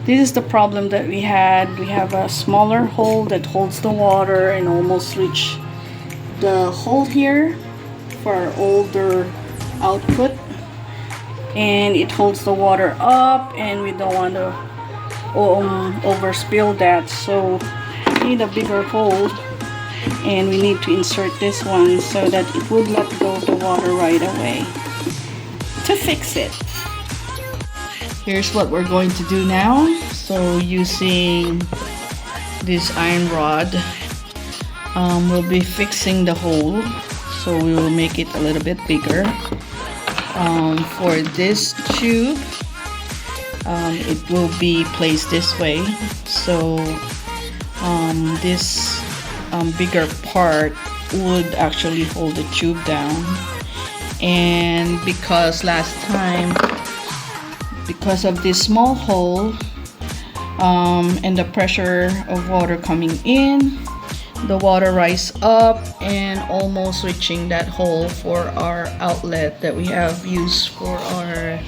This is the problem that we had. We have a smaller hole that holds the water and almost reach the hole here for our older output, and it holds the water up, and we don't want to overspill that, so we need a bigger hole, and we need to insert this one so that it would let go of the water right away. To fix it, here's what we're going to do now. So using this iron rod, we'll be fixing the hole, so we will make it a little bit bigger. For this tube, it will be placed this way, so this bigger part would actually hold the tube down. And because last time, because of this small hole and the pressure of water coming in, the water rise up and almost reaching that hole for our outlet that we have used for our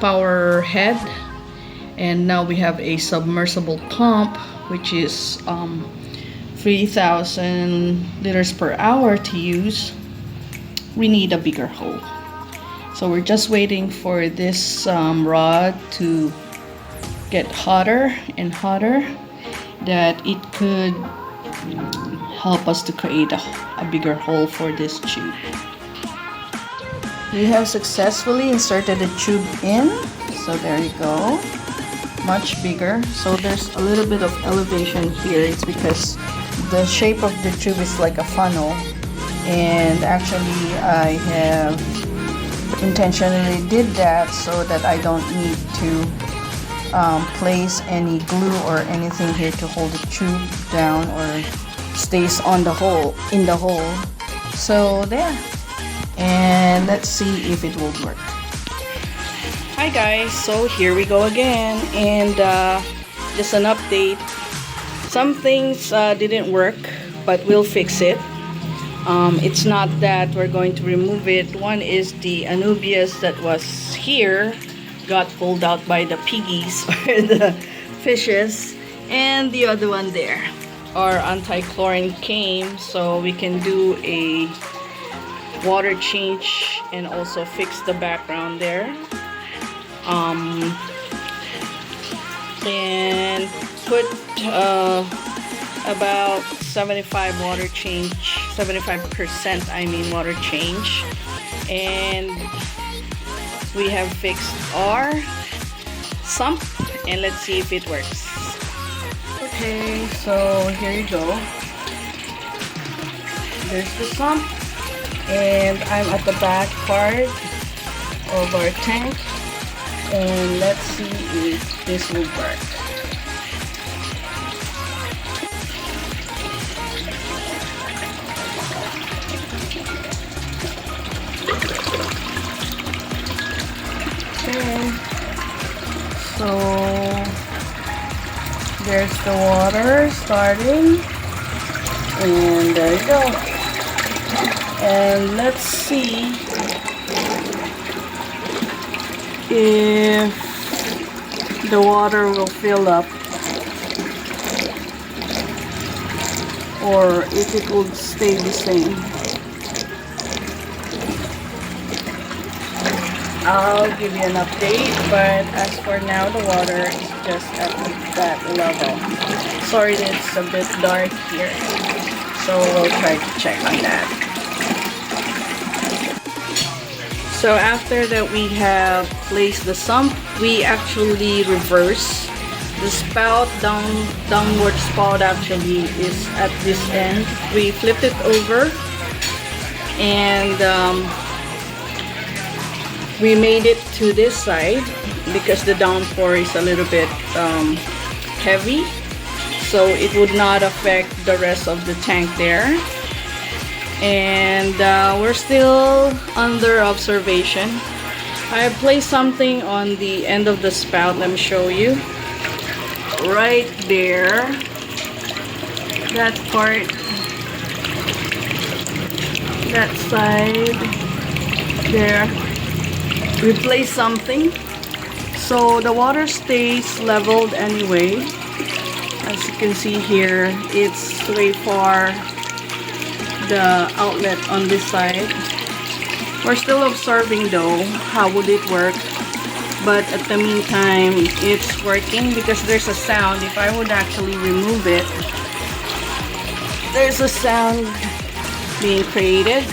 power head. And now we have a submersible pump, which is 3,000 liters per hour to use. We need a bigger hole, so we're just waiting for this rod to get hotter and hotter, that it could help us to create a bigger hole for this tube. We have successfully inserted the tube in, so there you go, much bigger. So there's a little bit of elevation here. It's because the shape of the tube is like a funnel, and actually I have intentionally did that so that I don't need to place any glue or anything here to hold the tube down or stays on the hole, in the hole. So there, and let's see if it will work. Hi guys, so here we go again, and just an update. Some things didn't work, but we'll fix it. It's not that we're going to remove it. One is the Anubias that was here got pulled out by the piggies or the fishes, and the other one there, our anti-chlorine came, so we can do a water change and also fix the background there, and put about 75% I mean water change, and we have fixed our sump, and let's see if it works. Okay, so here you go. There's the sump, and I'm at the back part of our tank, and let's see if this will work. Okay, so there's the water starting, and there you go. And let's see if the water will fill up or if it will stay the same. I'll give you an update, but as for now, the water is just at that level. Sorry that it's a bit dark here, so we'll try to check on that. So after that we have placed the sump, we actually reverse the spout. Downward spout actually is at this end. We flip it over, and we made it to this side because the downpour is a little bit heavy, so it would not affect the rest of the tank there. And we're still under observation. I have placed something on the end of the spout. Let me show you. Right there, that part, that side there, we placed something So the water stays leveled anyway. As you can see here, it's way far the outlet on this side. We're still observing though how would it work, but at the meantime it's working because there's a sound. If I would actually remove it, there's a sound being created.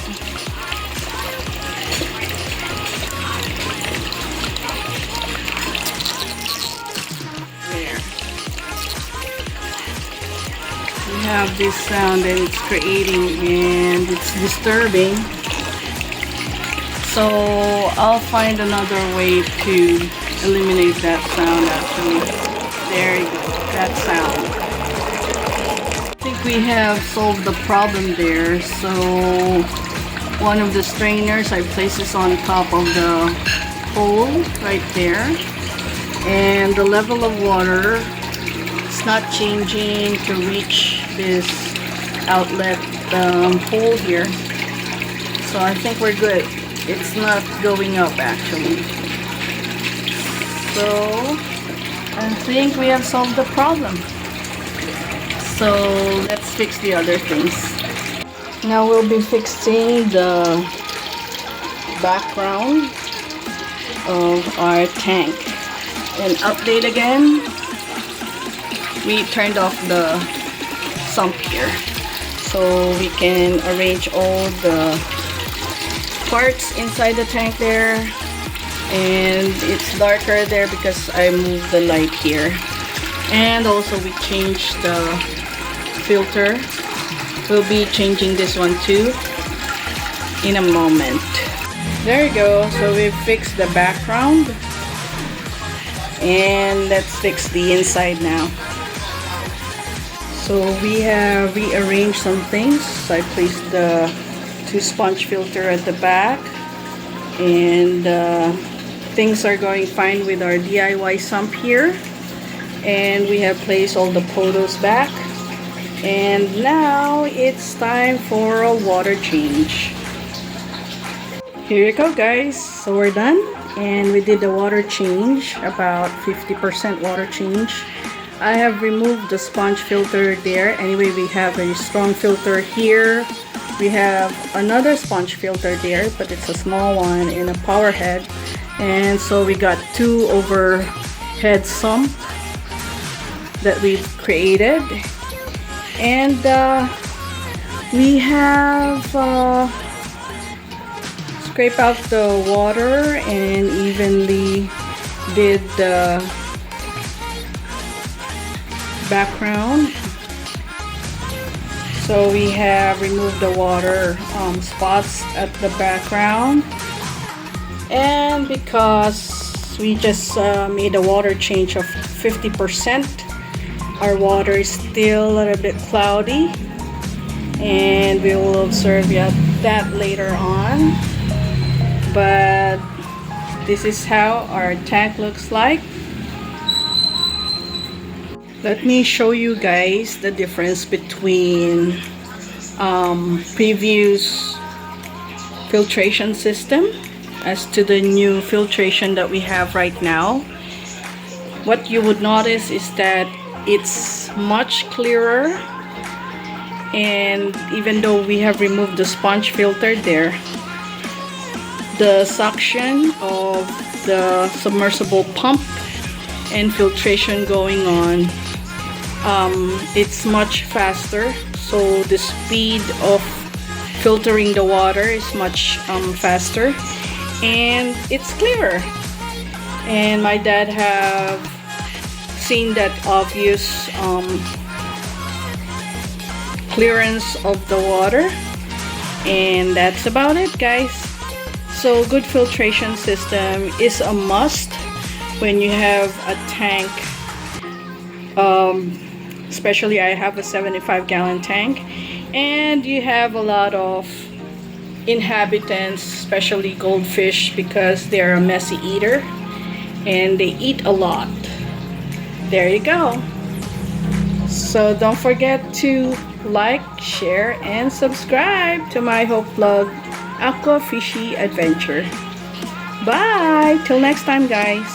There. We have this sound that it's creating and it's disturbing. So I'll find another way to eliminate that sound actually. There you go, that sound. I think we have solved the problem there. So one of the strainers, I place this on top of the hole right there. And the level of water is not changing to reach this outlet hole here. So I think we're good. It's not going up actually. So I think we have solved the problem. So let's fix the other things. Now we'll be fixing the background of our tank. And update again, we turned off the sump here so we can arrange all the parts inside the tank there, and it's darker there because I moved the light here. And also we changed the filter. We'll be changing this one too in a moment. There you go. So we've fixed the background, and let's fix the inside now. So we have rearranged some things. I placed the 2 sponge filter at the back, and things are going fine with our DIY sump here. And we have placed all the potos back, and now it's time for a water change. Here you go guys, so we're done, and we did the water change, about 50% water change. I have removed the sponge filter there. Anyway, we have a strong filter here. We have another sponge filter there, but it's a small one in a power head. And so we got 2 overhead sump that we've created. And we have scrape out the water and evenly did the background. So we have removed the water spots at the background, and because we just made a water change of 50%, our water is still a little bit cloudy, and we will observe that later on. But this is how our tank looks like. Let me show you guys the difference between previous filtration system as to the new filtration that we have right now. What you would notice is that it's much clearer, and even though we have removed the sponge filter there, the suction of the submersible pump and filtration going on, it's much faster. So the speed of filtering the water is much faster, and it's clearer. And my dad have seen that obvious clearance of the water, and that's about it guys. So good filtration system is a must when you have a tank. Especially I have a 75-gallon tank, and you have a lot of inhabitants, especially goldfish, because they're a messy eater and they eat a lot. There you go. So don't forget to like, share, and subscribe to my Hope Vlog Aqua Fishy Adventure. Bye! Till next time guys.